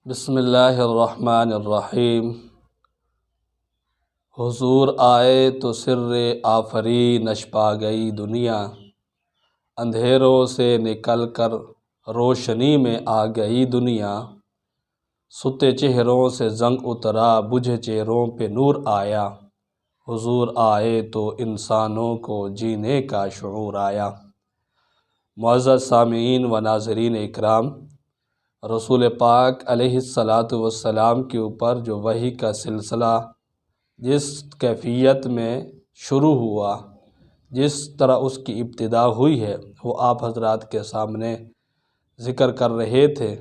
بسم اللہ الرحمن الرحیم۔ حضور آئے تو سر آفرینش پا گئی دنیا، اندھیروں سے نکل کر روشنی میں آ گئی دنیا، ستے چہروں سے زنگ اترا بجھے چہروں پہ نور آیا، حضور آئے تو انسانوں کو جینے کا شعور آیا۔ معزز سامعین و ناظرین اکرام، رسول پاک علیہ السلام کے اوپر جو وحی کا سلسلہ جس کیفیت میں شروع ہوا، جس طرح اس کی ابتدا ہوئی ہے، وہ آپ حضرات کے سامنے ذکر کر رہے تھے۔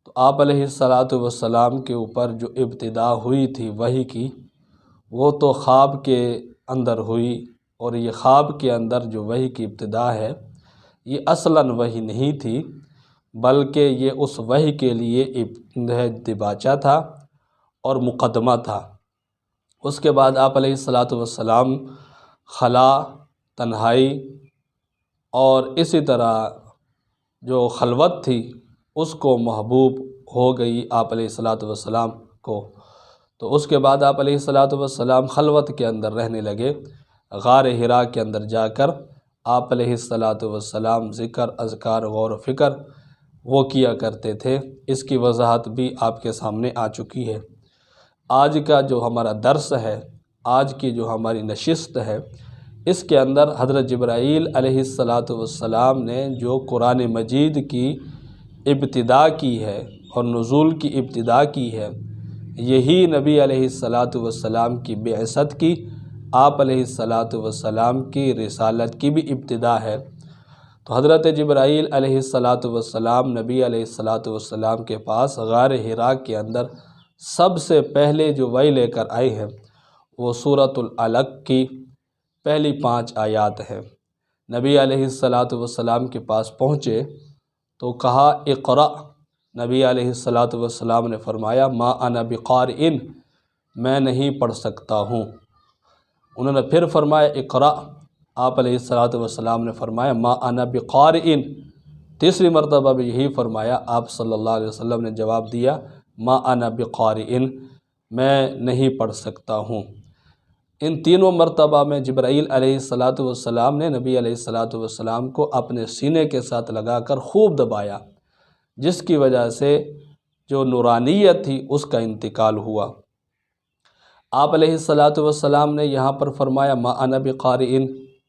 تو آپ علیہ السلام کے اوپر جو ابتدا ہوئی تھی وحی کی، وہ تو خواب کے اندر ہوئی، اور یہ خواب کے اندر جو وحی کی ابتدا ہے، یہ اصلاً وحی نہیں تھی، بلکہ یہ اس وحی کے لیے دباچہ تھا اور مقدمہ تھا۔ اس کے بعد آپ علیہ السلام خلا، تنہائی اور اسی طرح جو خلوت تھی اس کو محبوب ہو گئی آپ علیہ السلام کو۔ تو اس کے بعد آپ علیہ السلام خلوت کے اندر رہنے لگے، غار حرا کے اندر جا کر آپ علیہ السلام ذکر، اذکار، غور و فکر وہ کیا کرتے تھے۔ اس کی وضاحت بھی آپ کے سامنے آ چکی ہے۔ آج کا جو ہمارا درس ہے، آج کی جو ہماری نشست ہے، اس کے اندر حضرت جبرائیل علیہ السلام نے جو قرآن مجید کی ابتدا کی ہے اور نزول کی ابتدا کی ہے، یہی نبی علیہ السلام کی بعثت کی، آپ علیہ السلام کی رسالت کی بھی ابتدا ہے۔ تو حضرت جبرائیل علیہ السلام نبی علیہ السلام کے پاس غار حرا کے اندر سب سے پہلے جو وحی لے کر آئے ہیں، وہ سورۃ العلق کی پہلی 5 آیات ہیں۔ نبی علیہ السلام کے پاس پہنچے تو کہا اقرأ، نبی علیہ السلام نے فرمایا ما انا بقارئ، میں نہیں پڑھ سکتا ہوں۔ انہوں نے پھر فرمایا اقرأ، آپ علیہ السلام نے فرمایا ما انا بقارئ، تیسری مرتبہ بھی یہی فرمایا، آپ صلی اللہ علیہ وسلم نے جواب دیا ما انا بقارئ، میں نہیں پڑھ سکتا ہوں۔ ان تینوں مرتبہ میں جبرائیل علیہ السلام نے نبی علیہ السلام کو اپنے سینے کے ساتھ لگا کر خوب دبایا، جس کی وجہ سے جو نورانیت تھی اس کا انتقال ہوا۔ آپ علیہ السلام نے یہاں پر فرمایا ما انا بقارئ،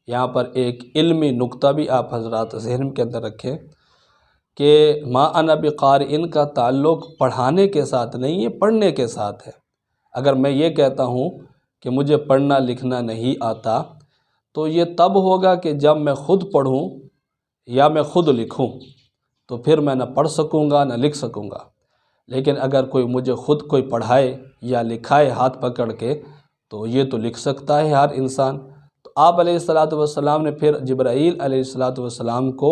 یہاں پر ایک علمی نقطہ بھی آپ حضرات ذہن کے اندر رکھیں کہ ما انا بقارئ کا تعلق پڑھانے کے ساتھ نہیں ہے، پڑھنے کے ساتھ ہے۔ اگر میں یہ کہتا ہوں کہ مجھے پڑھنا لکھنا نہیں آتا، تو یہ تب ہوگا کہ جب میں خود پڑھوں یا میں خود لکھوں، تو پھر میں نہ پڑھ سکوں گا نہ لکھ سکوں گا۔ لیکن اگر کوئی مجھے خود کوئی پڑھائے یا لکھائے ہاتھ پکڑ کے، تو یہ تو لکھ سکتا ہے ہر انسان۔ تو آپ علیہ السلام نے پھر جبرائیل علیہ السلام کو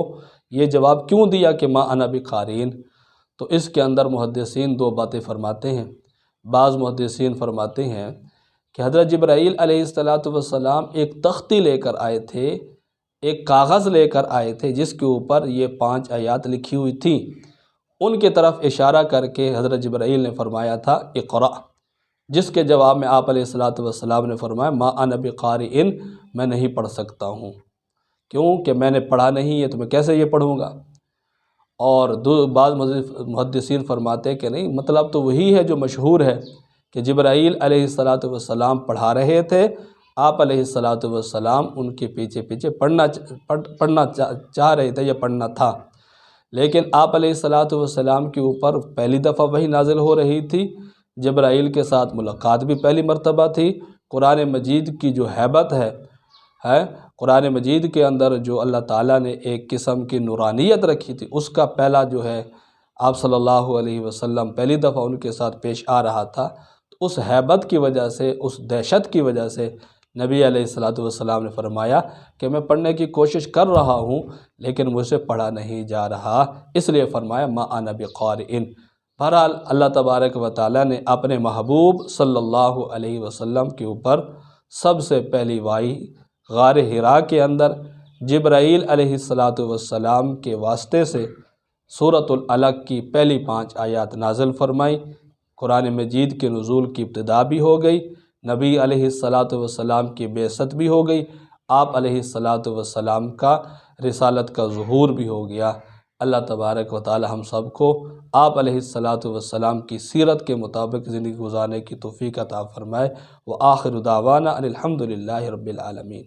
یہ جواب کیوں دیا کہ ما انا بقارئ؟ تو اس کے اندر محدثین 2 باتیں فرماتے ہیں۔ بعض محدثین فرماتے ہیں کہ حضرت جبرائیل علیہ السلام ایک تختی لے کر آئے تھے، ایک کاغذ لے کر آئے تھے جس کے اوپر یہ 5 آیات لکھی ہوئی تھیں، ان کی طرف اشارہ کر کے حضرت جبرائیل نے فرمایا تھا اقرأ، جس کے جواب میں آپ علیہ السلام نے فرمایا ما انا بقارئ، میں نہیں پڑھ سکتا ہوں، کیونکہ میں نے پڑھا نہیں ہے تو میں کیسے یہ پڑھوں گا۔ اور بعض محدثین فرماتے کہ نہیں، مطلب تو وہی ہے جو مشہور ہے کہ جبرائیل علیہ السلام پڑھا رہے تھے، آپ علیہ السلام ان کے پیچھے پیچھے پڑھنا چاہ رہے تھے یا پڑھنا تھا۔ لیکن آپ علیہ السلام کے اوپر پہلی دفعہ وحی نازل ہو رہی تھی، جبرائیل کے ساتھ ملاقات بھی پہلی مرتبہ تھی۔ قرآن مجید کی جو ہیبت ہے، قرآن مجید کے اندر جو اللہ تعالیٰ نے ایک قسم کی نورانیت رکھی تھی، اس کا پہلا جو ہے آپ صلی اللہ علیہ وسلم پہلی دفعہ ان کے ساتھ پیش آ رہا تھا۔ تو اس ہیبت کی وجہ سے، اس دہشت کی وجہ سے نبی علیہ السلام نے فرمایا کہ میں پڑھنے کی کوشش کر رہا ہوں لیکن مجھ سے پڑھا نہیں جا رہا، اس لیے فرمایا ما انا بقارئ۔ بہرحال اللہ تبارک و تعالیٰ نے اپنے محبوب صلی اللہ علیہ وسلم کے اوپر سب سے پہلی وحی غار حرا کے اندر جبرائیل علیہ السلام کے واسطے سے سورۃ العلق کی پہلی 5 آیات نازل فرمائیں، قرآن مجید کے نزول کی ابتدا بھی ہو گئی، نبی علیہ السلام کی بعثت بھی ہو گئی، آپ علیہ السلام کا رسالت کا ظہور بھی ہو گیا۔ اللہ تبارک و تعالی ہم سب کو آپ علیہ السلام کی سیرت کے مطابق زندگی گزارنے کی توفیق عطا فرمائے۔ وآخر دعوانا ان الحمد للہ رب العالمین۔